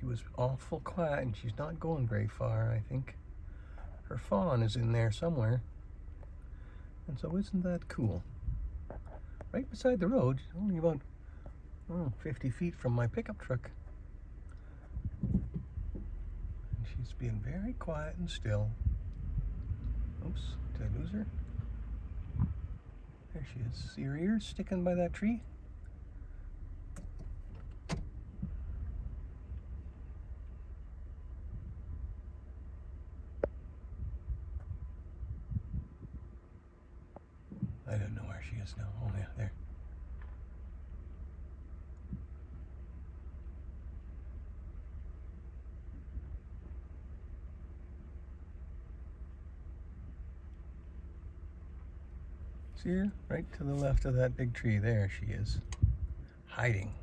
She was awful quiet, and she's not going very far. I think her fawn is in there somewhere. And so isn't that cool? Right beside the road, only about 50 feet from my pickup truck. And she's being very quiet and still. Oops, did I lose her? There she is. See her ears sticking by that tree? I don't know where she is now. Oh yeah, there. See her? Right to the left of that big tree. There she is. Hiding.